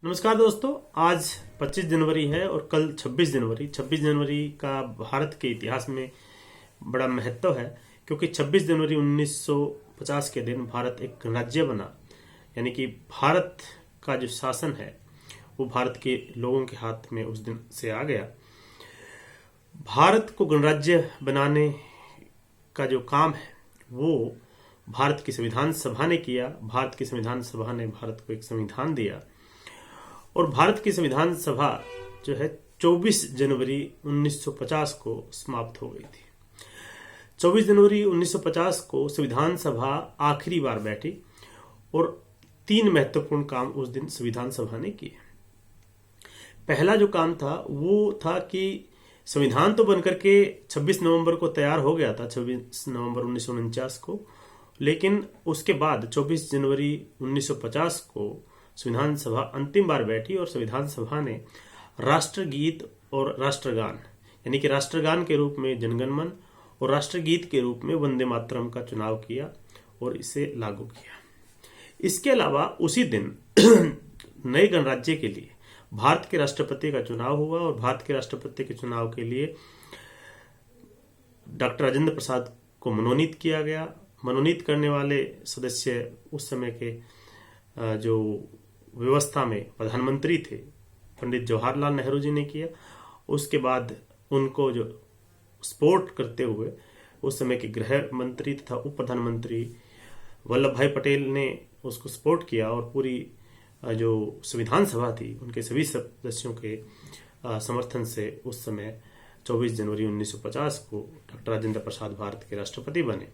नमस्कार दोस्तों। आज 25 जनवरी है और कल 26 जनवरी का भारत के इतिहास में बड़ा महत्व है, क्योंकि 26 जनवरी 1950 के दिन भारत एक गणराज्य बना। यानी कि भारत का जो शासन है वो भारत के लोगों के हाथ में उस दिन से आ गया। भारत को गणराज्य बनाने का जो काम है वो भारत की संविधान सभा ने किया। भारत की संविधान सभा ने भारत को एक संविधान दिया और भारत की संविधान सभा जो है 24 जनवरी 1950 को समाप्त हो गई थी। 24 जनवरी 1950 को संविधान सभा आखिरी बार बैठी और 3 महत्वपूर्ण काम उस दिन संविधान सभा ने किए। पहला जो काम था वो था कि संविधान तो बनकर के 26 नवंबर को तैयार हो गया था, 26 नवंबर 1949 को, लेकिन उसके बाद 24 जनवरी 1950 को संविधान सभा अंतिम बार बैठी और संविधान सभा ने राष्ट्रगीत और राष्ट्रगान यानी कि राष्ट्रगान के रूप में जनगण मन और राष्ट्रगीत के रूप में वंदे मातरम का चुनाव किया और इसे लागू किया। इसके अलावा उसी दिन नए गणराज्य के लिए भारत के राष्ट्रपति का चुनाव हुआ और भारत के राष्ट्रपति के चुनाव के लिए डॉक्टर राजेंद्र प्रसाद को मनोनीत किया गया। मनोनीत करने वाले सदस्य उस समय के जो व्यवस्था में प्रधानमंत्री थे पंडित जवाहरलाल नेहरू जी ने किया। उसके बाद उनको जो सपोर्ट करते हुए उस समय के गृह मंत्री तथा उप प्रधानमंत्री वल्लभ भाई पटेल ने उसको सपोर्ट किया और पूरी जो संविधान सभा थी उनके सभी सदस्यों के समर्थन से उस समय 24 जनवरी 1950 को डॉक्टर राजेंद्र प्रसाद भारत के राष्ट्रपति बने।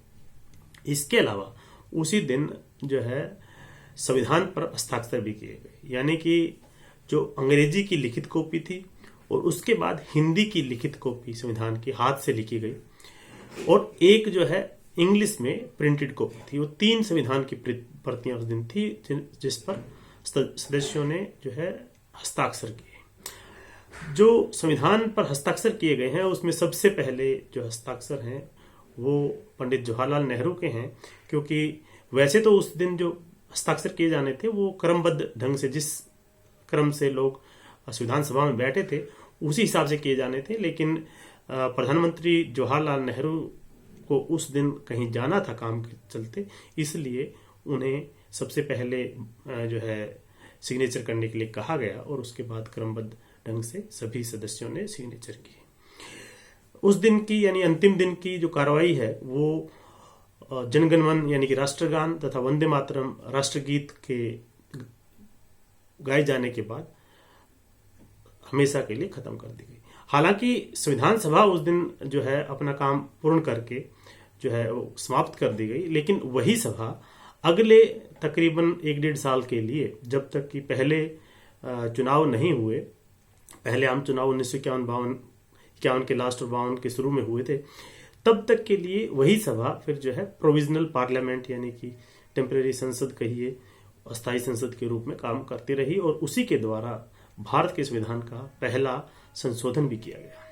इसके अलावा उसी दिन जो है संविधान पर हस्ताक्षर भी किए गए, यानी कि जो अंग्रेजी की लिखित कॉपी थी और उसके बाद हिंदी की लिखित कॉपी संविधान की हाथ से लिखी गई और एक जो है इंग्लिश में प्रिंटेड कॉपी थी। वो 3 संविधान की प्रतियां उस दिन थी जिस पर सदस्यों ने जो है हस्ताक्षर किए। जो संविधान पर हस्ताक्षर किए गए हैं उसमें सबसे पहले जो हस्ताक्षर हैं वो पंडित जवाहरलाल नेहरू के हैं, क्योंकि वैसे तो उस दिन जो हस्ताक्षर किए जाने थे वो क्रमबद्ध ढंग से, जिस क्रम से लोग संविधान सभा में बैठे थे उसी हिसाब से किए जाने थे, लेकिन प्रधानमंत्री जवाहरलाल नेहरू को उस दिन कहीं जाना था काम के चलते, इसलिए उन्हें सबसे पहले जो है सिग्नेचर करने के लिए कहा गया और उसके बाद क्रमबद्ध ढंग से सभी सदस्यों ने सिग्नेचर किए। उस दिन की यानी अंतिम दिन की जो कार्रवाई है वो जनगण मन यानी कि राष्ट्रगान तथा वंदे मातरम राष्ट्रगीत के गाए जाने के बाद हमेशा के लिए खत्म कर दी गई। हालांकि संविधान सभा उस दिन जो है अपना काम पूर्ण करके जो है वो समाप्त कर दी गई, लेकिन वही सभा अगले तकरीबन 1-1.5 साल के लिए, जब तक कि पहले चुनाव नहीं हुए, पहले आम चुनाव 1951 के लास्ट और 52 के शुरू में हुए थे, तब तक के लिए वही सभा फिर जो है प्रोविजनल पार्लियामेंट यानी कि टेम्परेरी संसद कहिए, अस्थायी संसद के रूप में काम करती रही और उसी के द्वारा भारत के संविधान का पहला संशोधन भी किया गया।